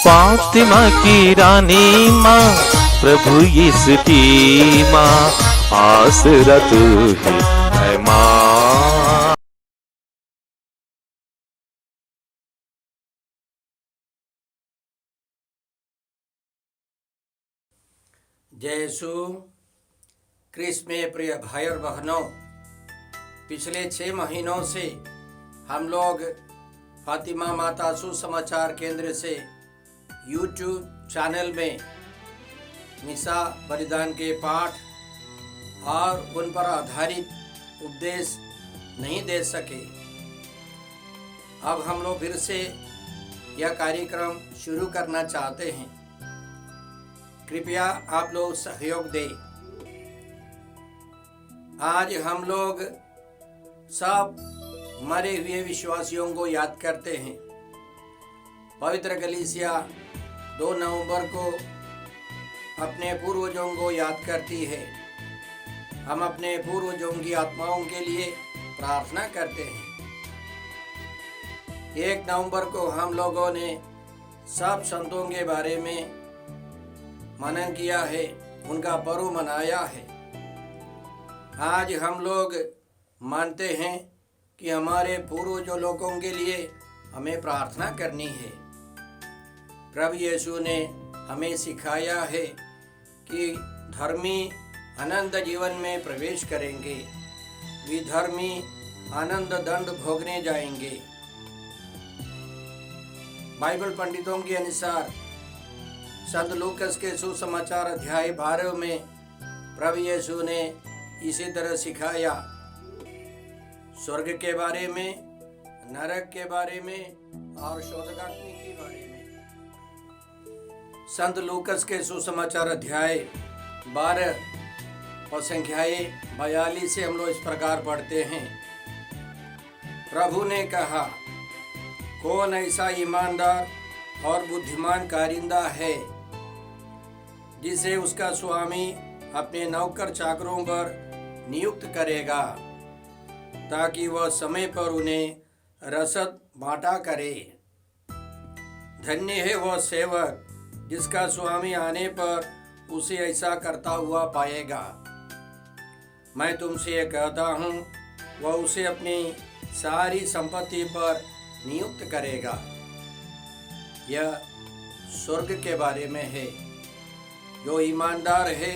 फातिमा की रानी माँ, प्रभु यीशु की माँ, आसरा तू ही है माँ। जय यीशु क्रिस्त में प्रिय भाई और बहनों, पिछले 6 महीनों से हम लोग फातिमा माता सुसमाचार केंद्र से यूट्यूब चैनल में मिसा बलिदान के पाठ और उन पर आधारित उपदेश नहीं दे सके। अब हम लोग फिर से यह कार्यक्रम शुरू करना चाहते हैं। कृपया आप लोग सहयोग दें। आज हम लोग सब मरे हुए विश्वासियों को याद करते हैं। पवित्र गलीसिया 2 नवंबर को अपने पूर्वजों को याद करती है। हम अपने पूर्वजों की आत्माओं के लिए प्रार्थना करते हैं। 1 नवंबर को हम लोगों ने सब संतों के बारे में मनन किया है, उनका पर्व मनाया है। आज हम लोग मानते हैं कि हमारे पूर्वजों लोगों के लिए हमें प्रार्थना करनी है। प्रभु यीशु ने हमें सिखाया है कि धर्मी आनंद जीवन में प्रवेश करेंगे, विधर्मी आनंद दंड भोगने जाएंगे। बाइबल पंडितों के अनुसार संत लूकस के सुसमाचार अध्याय 12 में प्रभु यीशु ने इसी तरह सिखाया, स्वर्ग के बारे में, नरक के बारे में और शोधकाग्नि के बारे में। संत लूकस के सुसमाचार अध्याय 12 और संख्याएं 42 से हम लोग इस प्रकार पढ़ते हैं। प्रभु ने कहा, कौन ऐसा ईमानदार और बुद्धिमान कारिंदा है जिसे उसका स्वामी अपने नौकर चाकरों पर नियुक्त करेगा ताकि वह समय पर उन्हें रसद बांटा करे। धन्य है वह सेवक जिसका स्वामी आने पर उसे ऐसा करता हुआ पाएगा। मैं तुमसे यह कहता हूँ, वह उसे अपनी सारी संपत्ति पर नियुक्त करेगा। यह स्वर्ग के बारे में है। जो ईमानदार है,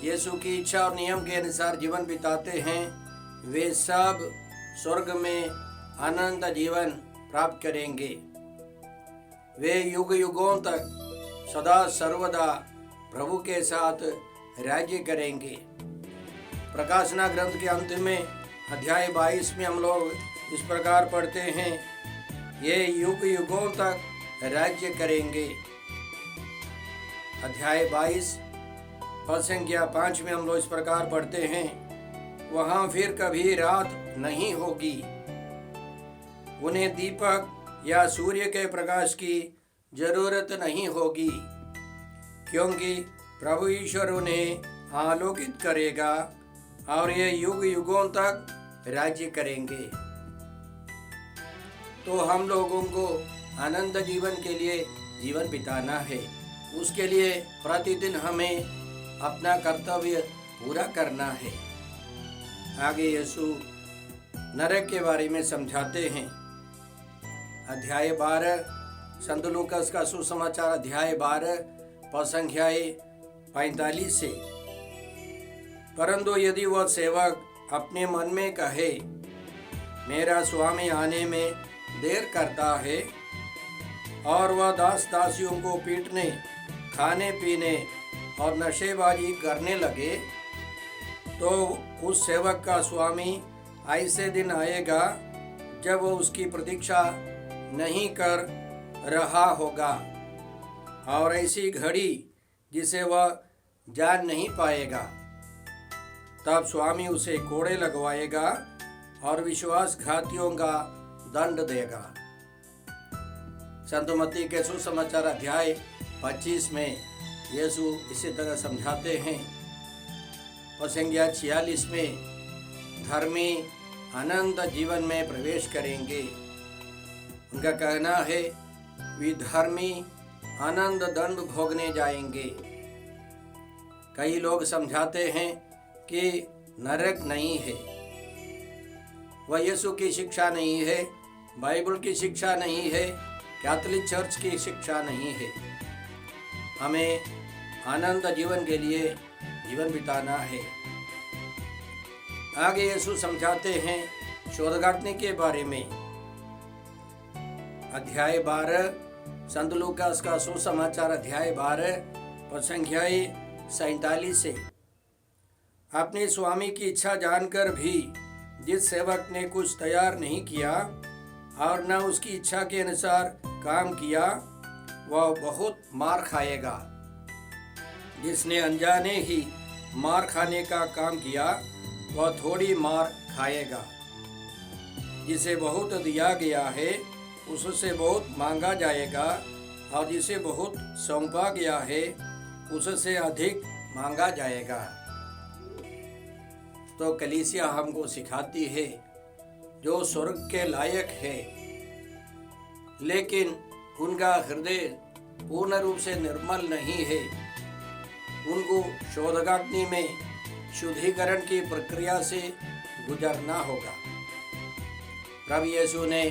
यीशु की इच्छा और नियम के अनुसार जीवन बिताते हैं, वे सब स्वर्ग में अनंत जीवन प्राप्त करेंगे। वे युग युगों तक सदा सर्वदा प्रभु के साथ राज्य करेंगे। प्रकाशना ग्रंथ के अंत में अध्याय 22 में हम लोग इस प्रकार पढ़ते हैं, ये युग युगों तक राज्य करेंगे। अध्याय 22 पद संख्या 5 में हम लोग इस प्रकार पढ़ते हैं, वहाँ फिर कभी रात नहीं होगी। उन्हें दीपक या सूर्य के प्रकाश की जरूरत नहीं होगी, क्योंकि प्रभु ईश्वर उन्हें आलोकित करेगा और ये युग युगों तक राज्य करेंगे। तो हम लोगों को आनंद जीवन के लिए जीवन बिताना है। उसके लिए प्रतिदिन हमें अपना कर्तव्य पूरा करना है। आगे यीशु नरक के बारे में समझाते हैं। अध्याय 12 संत लूकस का सुसमाचार अध्याय 12 पद संख्याएं 45 से। परंतु यदि वह सेवक अपने मन में कहे, मेरा स्वामी आने में देर करता है, और वह दास दासियों को पीटने, खाने पीने और नशेबाजी करने लगे, तो उस सेवक का स्वामी ऐसे दिन आएगा जब वह उसकी प्रतीक्षा नहीं कर रहा होगा, और ऐसी घड़ी जिसे वह जान नहीं पाएगा। तब स्वामी उसे कोड़े लगवाएगा और विश्वासघातियों का दंड देगा। संत मत्ती के सुसमाचार अध्याय 25 में यीशु इसी तरह समझाते हैं। और संज्ञा 46 में धर्मी अनंत जीवन में प्रवेश करेंगे। उनका कहना है, विधर्मी आनंद दंड भोगने जाएंगे। कई लोग समझाते हैं कि नरक नहीं है, वह यीशु की शिक्षा नहीं है, बाइबल की शिक्षा नहीं है, कैथोलिक चर्च की शिक्षा नहीं है। हमें आनंद जीवन के लिए जीवन बिताना है। आगे यीशु समझाते हैं शोधगाग्नि के बारे में। अध्याय 12 संत लूकास का सुसमाचार अध्याय 12 और संख्या 47 से। अपने स्वामी की इच्छा जानकर भी जिस सेवक ने कुछ तैयार नहीं किया और न उसकी इच्छा के अनुसार काम किया, वह बहुत मार खाएगा। जिसने अनजाने ही मार खाने का काम किया, वह थोड़ी मार खाएगा। जिसे बहुत दिया गया है उससे बहुत मांगा जाएगा, और जिसे बहुत सौंपा गया है उससे अधिक मांगा जाएगा। तो कलीसिया हमको सिखाती है जो स्वर्ग के लायक है, लेकिन उनका हृदय पूर्ण रूप से निर्मल नहीं है, उनको शोधगाग्नि में शुद्धिकरण की प्रक्रिया से गुजरना होगा। प्रभु यीशु ने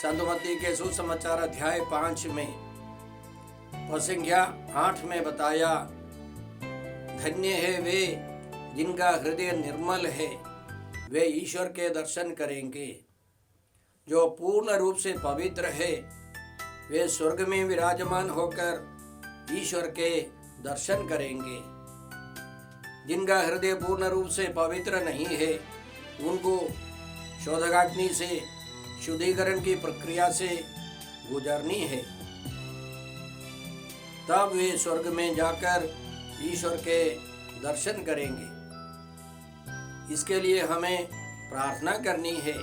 संत मत्ती के सुसमाचार अध्याय 5 में और संख्या 8 में बताया, धन्य है वे जिनका हृदय निर्मल है, वे ईश्वर के दर्शन करेंगे। जो पूर्ण रूप से पवित्र है, वे स्वर्ग में विराजमान होकर ईश्वर के दर्शन करेंगे। जिनका हृदय पूर्ण रूप से पवित्र नहीं है, उनको शोधगाग्नि से शुद्धिकरण की प्रक्रिया से गुजरनी है, तब वे स्वर्ग में जाकर ईश्वर के दर्शन करेंगे। इसके लिए हमें प्रार्थना करनी है।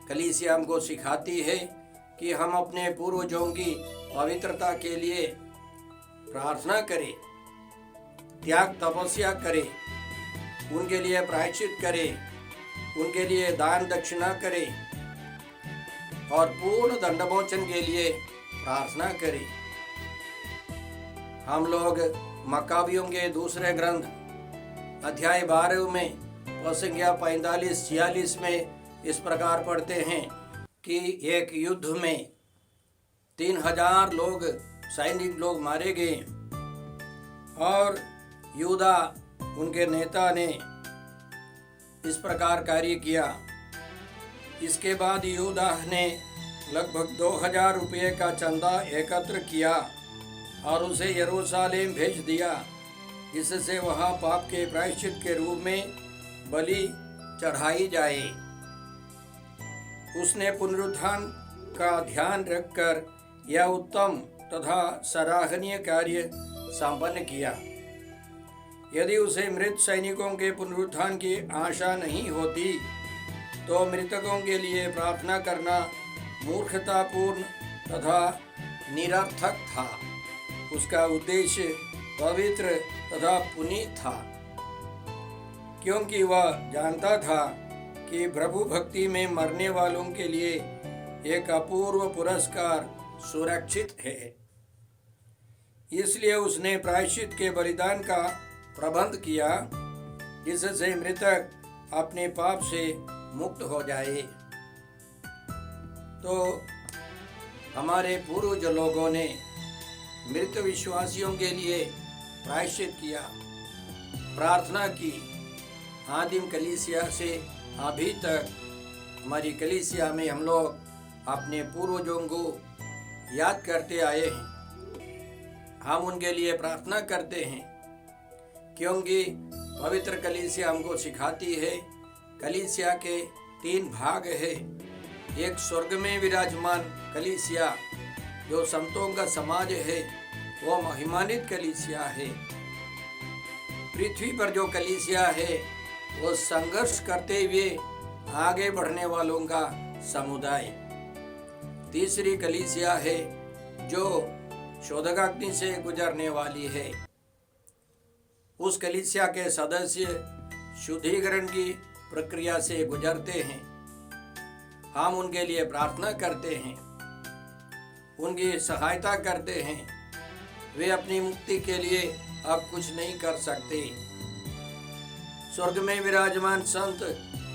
कलीसिया हमको सिखाती है कि हम अपने पूर्वजों की पवित्रता के लिए प्रार्थना करें, त्याग तपस्या करें, उनके लिए प्रायश्चित करें, उनके लिए दान दक्षिणा करें और पूर्ण दंडमोचन के लिए प्रार्थना करें। हम लोग मक्काबियों के दूसरे ग्रंथ अध्याय 12 में और संख्या 45-46 में इस प्रकार पढ़ते हैं कि एक युद्ध में 3000 लोग सैनिक लोग मारे गए और यूदा उनके नेता ने इस प्रकार कार्य किया। इसके बाद यूदा ने लगभग 2000 रुपये का चंदा एकत्र किया और उसे यरूशलेम भेज दिया, जिससे वहां पाप के प्रायश्चित के रूप में बलि चढ़ाई जाए। उसने पुनरुत्थान का ध्यान रखकर यह उत्तम तथा सराहनीय कार्य संपन्न किया। यदि उसे मृत सैनिकों के पुनरुत्थान की आशा नहीं होती, तो मृतकों के लिए प्रार्थना करना मूर्खतापूर्ण तथा निरर्थक था। उसका उद्देश्य पवित्र तथा पुनीत था, क्योंकि वह जानता था कि प्रभु भक्ति में मरने वालों के लिए एक अपूर्व पुरस्कार सुरक्षित है। इसलिए उसने प्रायश्चित के बलिदान का प्रबंध किया, जिससे मृतक अपने पाप से मुक्त हो जाए। तो हमारे पूर्वज लोगों ने मृत विश्वासियों के लिए प्रायश्चित किया, प्रार्थना की। आदिम कलीसिया से अभी तक हमारी कलीसिया में हम लोग अपने पूर्वजों को याद करते आए हैं। हम उनके लिए प्रार्थना करते हैं, क्योंकि पवित्र कलीसिया हमको सिखाती है कलीसिया के 3 भाग है। एक स्वर्ग में विराजमान कलीसिया जो संतों का समाज है, वो महिमानित कलीसिया है। पृथ्वी पर जो कलीसिया है, वो संघर्ष करते हुए आगे बढ़ने वालों का समुदाय। तीसरी कलीसिया है जो शोधगाग्नि से गुजरने वाली है। उस कलीसिया के सदस्य शुद्धिकरण की प्रक्रिया से गुजरते हैं। हम उनके लिए प्रार्थना करते हैं। उनकी सहायता करते हैं। वे अपनी मुक्ति के लिए अब कुछ नहीं कर सकते। स्वर्ग में विराजमान संत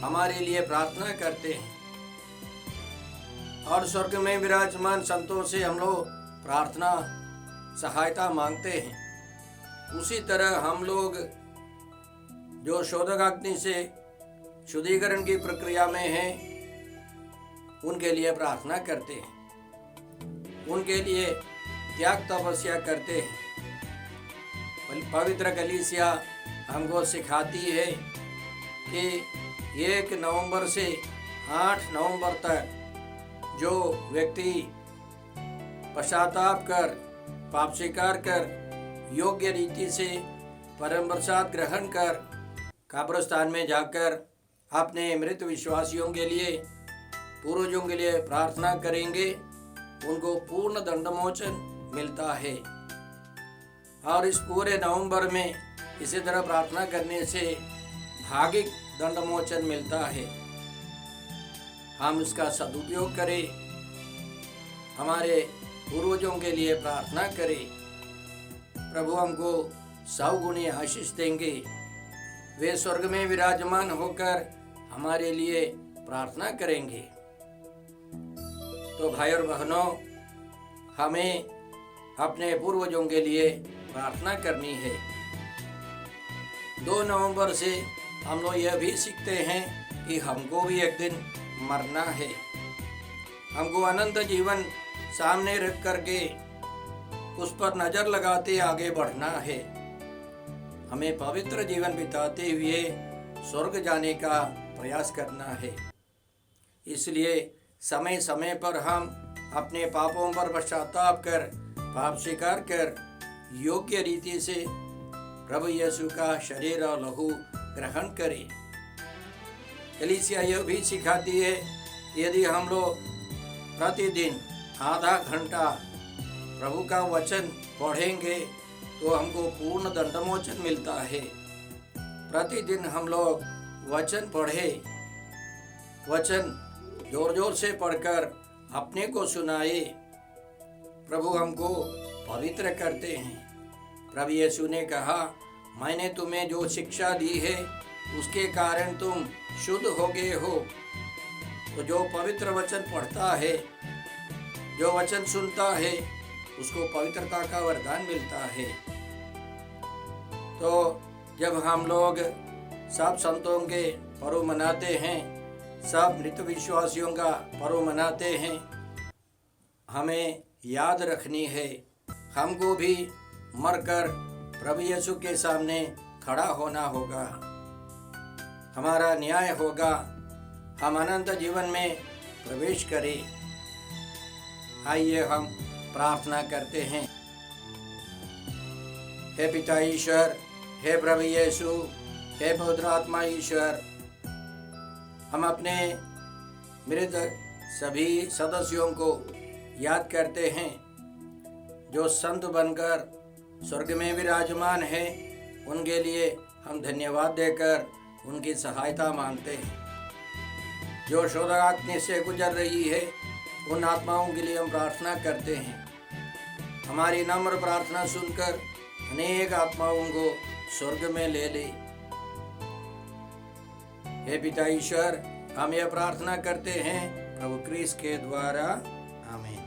हमारे लिए प्रार्थना करते हैं और स्वर्ग में विराजमान संतों से हम लोग प्रार्थना सहायता मांगते हैं। उसी तरह हम लोग जो शोधक अग्नि से शुद्धिकरण की प्रक्रिया में हैं, उनके लिए प्रार्थना करते हैं, उनके लिए त्याग तपस्या करते हैं। पवित्र कलीसिया हमको सिखाती है कि 1 नवंबर से 8 नवंबर तक जो व्यक्ति पश्चाताप कर, पाप स्वीकार कर, योग्य रीति से परम प्रसाद ग्रहण कर कब्रिस्तान में जाकर अपने मृत विश्वासियों के लिए, पूर्वजों के लिए प्रार्थना करेंगे, उनको पूर्ण दंडमोचन मिलता है। और इस पूरे नवंबर में इसी तरह प्रार्थना करने से भागिक दंडमोचन मिलता है। हम इसका सदुपयोग करें, हमारे पूर्वजों के लिए प्रार्थना करें। प्रभु हमको 100 गुनी आशीष देंगे। वे स्वर्ग में विराजमान होकर हमारे लिए प्रार्थना करेंगे। तो भाई और बहनों, हमें अपने पूर्वजों के लिए प्रार्थना करनी है। 2 नवंबर से हम लोग यह भी सीखते हैं कि हमको भी एक दिन मरना है। हमको अनंत जीवन सामने रख करके उस पर नजर लगाते आगे बढ़ना है। हमें पवित्र जीवन बिताते हुए स्वर्ग जाने का प्रयास करना है। इसलिए समय समय पर हम अपने पापों पर पश्चाताप कर, पाप स्वीकार कर, योग्य रीति से प्रभु यीशु का शरीर और लहू ग्रहण करें। कलीसिया यह भी सिखाती है कि यदि हम लोग प्रतिदिन आधा घंटा प्रभु का वचन पढ़ेंगे तो हमको पूर्ण दंडमोचन मिलता है। प्रतिदिन हम लोग वचन पढ़े, वचन जोर जोर से पढ़कर अपने को सुनाए। प्रभु हमको पवित्र करते हैं। प्रभु यीशु ने कहा, मैंने तुम्हें जो शिक्षा दी है उसके कारण तुम शुद्ध हो गए हो। तो जो पवित्र वचन पढ़ता है, जो वचन सुनता है, उसको पवित्रता का वरदान मिलता है। तो जब हम लोग सब संतों के पर्व मनाते हैं, सब मृत विश्वासियों का पर्व मनाते हैं, हमें याद रखनी है हमको भी मरकर प्रभु यीशु के सामने खड़ा होना होगा। हमारा न्याय होगा, हम अनंत जीवन में प्रवेश करें। आइए हम प्रार्थना करते हैं। हे पिता ईश्वर, हे प्रभु यीशु, हे पवित्र आत्मा ईश्वर, हम अपने मृत सभी सदस्यों को याद करते हैं जो संत बनकर स्वर्ग में विराजमान है। उनके लिए हम धन्यवाद देकर उनकी सहायता मांगते हैं। जो शोधाग्नि से गुजर रही है, उन आत्माओं के लिए हम प्रार्थना करते हैं। हमारी नम्र प्रार्थना सुनकर अनेक आत्माओं को स्वर्ग में ले ले। हे पिता ईश्वर, हम यह प्रार्थना करते हैं प्रभु क्रिस्त के द्वारा, आमीन।